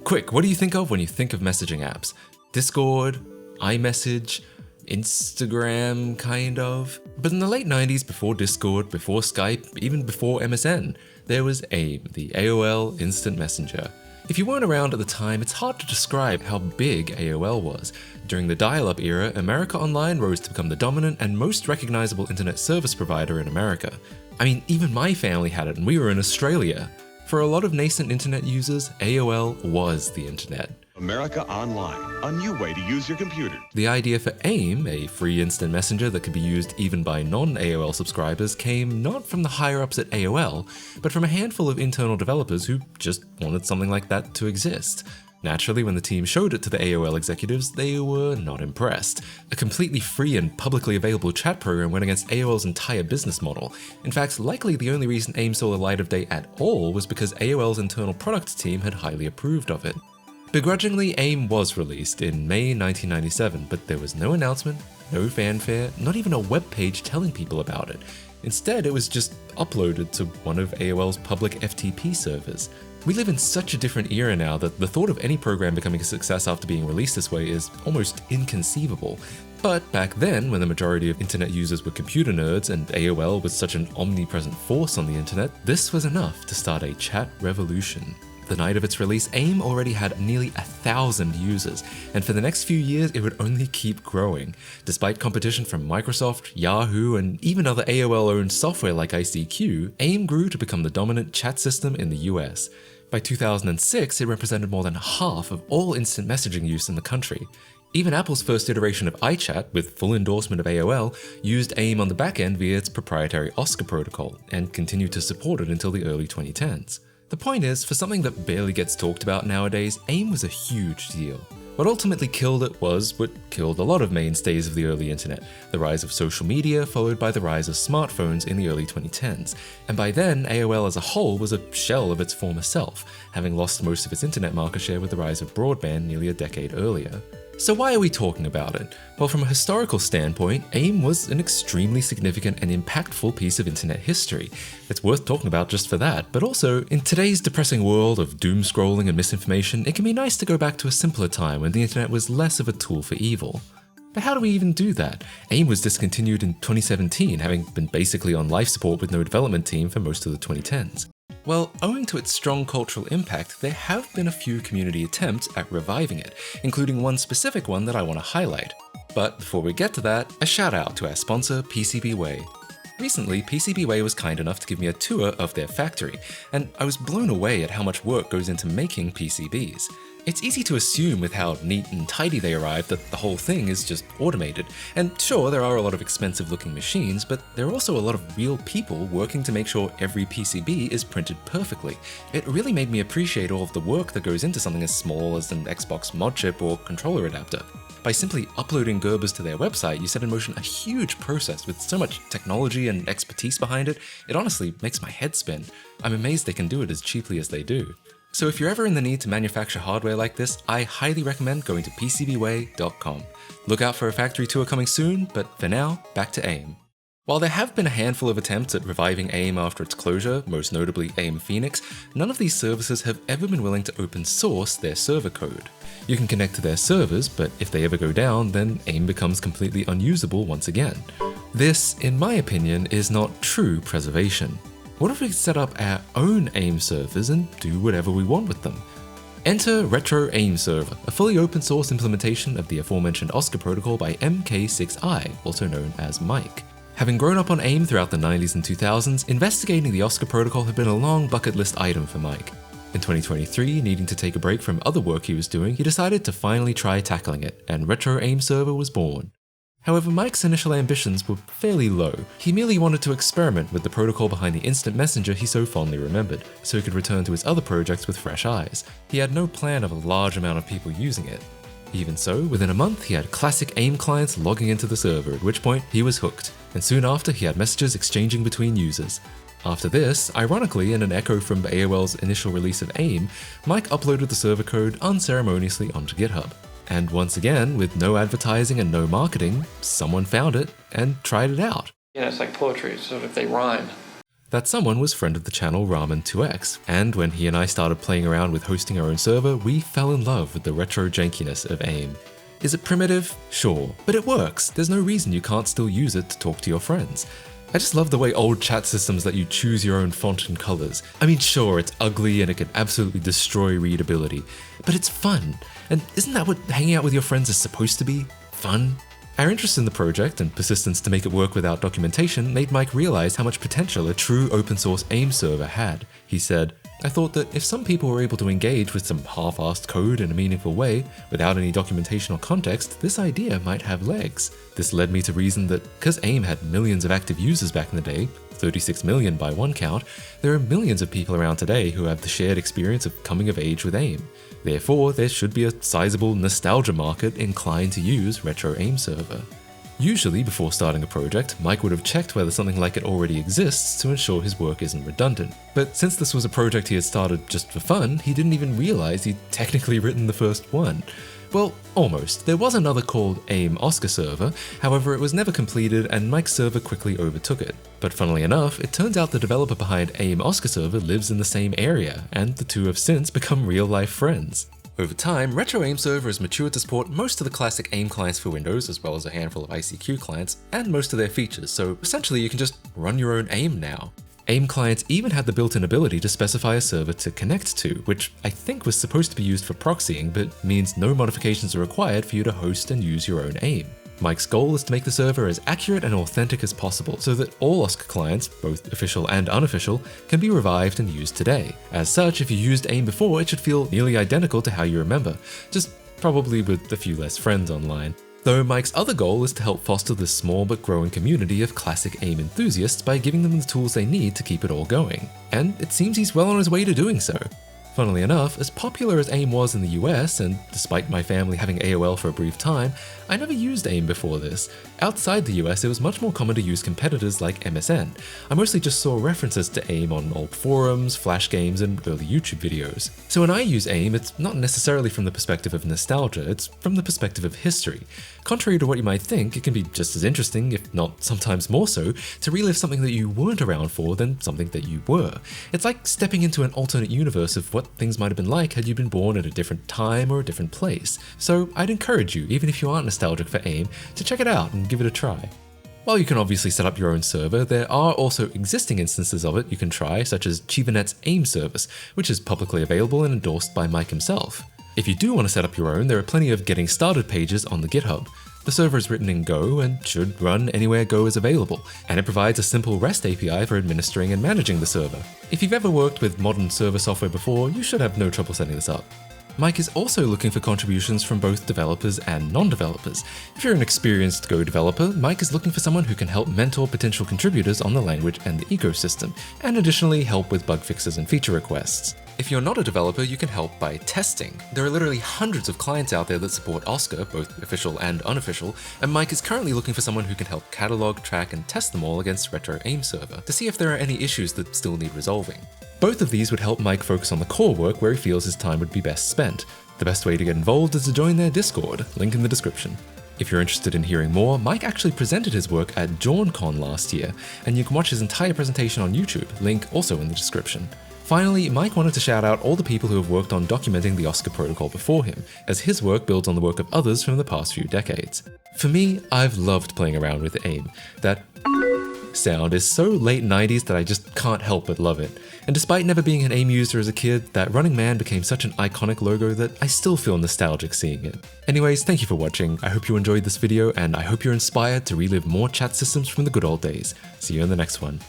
Quick, what do you think of when you think of messaging apps? Discord, iMessage, Instagram, kind of? But in the late 90s, before Discord, before Skype, even before MSN, there was AIM, the AOL Instant Messenger. If you weren't around at the time, it's hard to describe how big AOL was. During the dial-up era, America Online rose to become the dominant and most recognizable internet service provider in America. I mean, even my family had it and we were in Australia. For a lot of nascent internet users, AOL was the internet. America Online, a new way to use your computer. The idea for AIM, a free instant messenger that could be used even by non-AOL subscribers, came not from the higher-ups at AOL, but from a handful of internal developers who just wanted something like that to exist. Naturally, when the team showed it to the AOL executives, they were not impressed. A completely free and publicly available chat program went against AOL's entire business model. In fact, likely the only reason AIM saw the light of day at all was because AOL's internal product team had highly approved of it. Begrudgingly, AIM was released in May 1997, but there was no announcement, no fanfare, not even a web page telling people about it. Instead, it was just uploaded to one of AOL's public FTP servers. We live in such a different era now that the thought of any program becoming a success after being released this way is almost inconceivable. But back then, when the majority of internet users were computer nerds and AOL was such an omnipresent force on the internet, this was enough to start a chat revolution. The night of its release, AIM already had nearly 1,000 users, and for the next few years it would only keep growing. Despite competition from Microsoft, Yahoo, and even other AOL-owned software like ICQ, AIM grew to become the dominant chat system in the US. By 2006, it represented more than half of all instant messaging use in the country. Even Apple's first iteration of iChat, with full endorsement of AOL, used AIM on the back end via its proprietary Oscar protocol, and continued to support it until the early 2010s. The point is, for something that barely gets talked about nowadays, AIM was a huge deal. What ultimately killed it was what killed a lot of mainstays of the early internet, the rise of social media followed by the rise of smartphones in the early 2010s. And by then, AOL as a whole was a shell of its former self, having lost most of its internet market share with the rise of broadband nearly a decade earlier. So why are we talking about it? Well, from a historical standpoint, AIM was an extremely significant and impactful piece of internet history. It's worth talking about just for that, but also, in today's depressing world of doom scrolling and misinformation, it can be nice to go back to a simpler time when the internet was less of a tool for evil. But how do we even do that? AIM was discontinued in 2017, having been basically on life support with no development team for most of the 2010s. Well, owing to its strong cultural impact, there have been a few community attempts at reviving it, including one specific one that I want to highlight. But before we get to that, a shout out to our sponsor, PCBWay. Recently, PCBWay was kind enough to give me a tour of their factory, and I was blown away at how much work goes into making PCBs. It's easy to assume with how neat and tidy they arrive that the whole thing is just automated. And sure, there are a lot of expensive looking machines, but there are also a lot of real people working to make sure every PCB is printed perfectly. It really made me appreciate all of the work that goes into something as small as an Xbox mod chip or controller adapter. By simply uploading Gerbers to their website, you set in motion a huge process with so much technology and expertise behind it, it honestly makes my head spin. I'm amazed they can do it as cheaply as they do. So if you're ever in the need to manufacture hardware like this, I highly recommend going to PCBWay.com. Look out for a factory tour coming soon, but for now, back to AIM. While there have been a handful of attempts at reviving AIM after its closure, most notably AIM Phoenix, none of these services have ever been willing to open source their server code. You can connect to their servers, but if they ever go down, then AIM becomes completely unusable once again. This, in my opinion, is not true preservation. What if we set up our own AIM servers and do whatever we want with them? Enter Retro AIM Server, a fully open source implementation of the aforementioned Oscar protocol by MK6I, also known as Mike. Having grown up on AIM throughout the 90s and 2000s, investigating the Oscar protocol had been a long bucket list item for Mike. In 2023, needing to take a break from other work he was doing, he decided to finally try tackling it, and Retro AIM Server was born. However, Mike's initial ambitions were fairly low. He merely wanted to experiment with the protocol behind the instant messenger he so fondly remembered, so he could return to his other projects with fresh eyes. He had no plan of a large amount of people using it. Even so, within a month he had classic AIM clients logging into the server, at which point he was hooked, and soon after he had messages exchanging between users. After this, ironically in an echo from AOL's initial release of AIM, Mike uploaded the server code unceremoniously onto GitHub. And once again, with no advertising and no marketing, someone found it and tried it out. It's like poetry, so if they rhyme. That someone was friend of the channel Ramen2x, and when he and I started playing around with hosting our own server, we fell in love with the retro jankiness of AIM. Is it primitive? Sure, but it works. There's no reason you can't still use it to talk to your friends. I just love the way old chat systems let you choose your own font and colors. I mean, sure, it's ugly and it can absolutely destroy readability, but it's fun. And isn't that what hanging out with your friends is supposed to be? Fun? Our interest in the project and persistence to make it work without documentation made Mike realize how much potential a true open source AIM server had. He said, "I thought that if some people were able to engage with some half-assed code in a meaningful way, without any documentation or context, this idea might have legs." This led me to reason that because AIM had millions of active users back in the day, 36 million by one count, there are millions of people around today who have the shared experience of coming of age with AIM. Therefore, there should be a sizable nostalgia market inclined to use retro AIM server. Usually, before starting a project, Mike would have checked whether something like it already exists to ensure his work isn't redundant. But since this was a project he had started just for fun, he didn't even realize he'd technically written the first one. Well, almost. There was another called AIM Oscar server, however it was never completed and Mike's server quickly overtook it. But funnily enough, it turns out the developer behind AIM Oscar server lives in the same area, and the two have since become real-life friends. Over time, Retro AIM server has matured to support most of the classic AIM clients for Windows, as well as a handful of ICQ clients, and most of their features, so essentially you can just run your own AIM now. AIM clients even had the built-in ability to specify a server to connect to, which I think was supposed to be used for proxying, but means no modifications are required for you to host and use your own AIM. Mike's goal is to make the server as accurate and authentic as possible, so that all Oscar clients, both official and unofficial, can be revived and used today. As such, if you used AIM before, it should feel nearly identical to how you remember, just probably with a few less friends online. Though Mike's other goal is to help foster this small but growing community of classic AIM enthusiasts by giving them the tools they need to keep it all going. And it seems he's well on his way to doing so. Funnily enough, as popular as AIM was in the US, and despite my family having AOL for a brief time, I never used AIM before this. Outside the US, it was much more common to use competitors like MSN. I mostly just saw references to AIM on old forums, flash games, and early YouTube videos. So when I use AIM, it's not necessarily from the perspective of nostalgia, it's from the perspective of history. Contrary to what you might think, it can be just as interesting, if not sometimes more so, to relive something that you weren't around for than something that you were. It's like stepping into an alternate universe of what things might have been like had you been born at a different time or a different place. So I'd encourage you, even if you aren't nostalgic for AIM, to check it out and give it a try. While you can obviously set up your own server, there are also existing instances of it you can try, such as ChivaNet's AIM service, which is publicly available and endorsed by Mike himself. If you do want to set up your own, there are plenty of getting started pages on the GitHub. The server is written in Go and should run anywhere Go is available, and it provides a simple REST API for administering and managing the server. If you've ever worked with modern server software before, you should have no trouble setting this up. Mike is also looking for contributions from both developers and non-developers. If you're an experienced Go developer, Mike is looking for someone who can help mentor potential contributors on the language and the ecosystem, and additionally help with bug fixes and feature requests. If you're not a developer, you can help by testing. There are literally hundreds of clients out there that support Oscar, both official and unofficial, and Mike is currently looking for someone who can help catalog, track, and test them all against Retro AIM server to see if there are any issues that still need resolving. Both of these would help Mike focus on the core work where he feels his time would be best spent. The best way to get involved is to join their Discord, link in the description. If you're interested in hearing more, Mike actually presented his work at JawnCon last year, and you can watch his entire presentation on YouTube, link also in the description. Finally, Mike wanted to shout out all the people who have worked on documenting the Oscar protocol before him, as his work builds on the work of others from the past few decades. For me, I've loved playing around with AIM. That sound is so late 90s that I just can't help but love it. And despite never being an AIM user as a kid, that running man became such an iconic logo that I still feel nostalgic seeing it. Anyways, thank you for watching. I hope you enjoyed this video, and I hope you're inspired to relive more chat systems from the good old days. See you in the next one.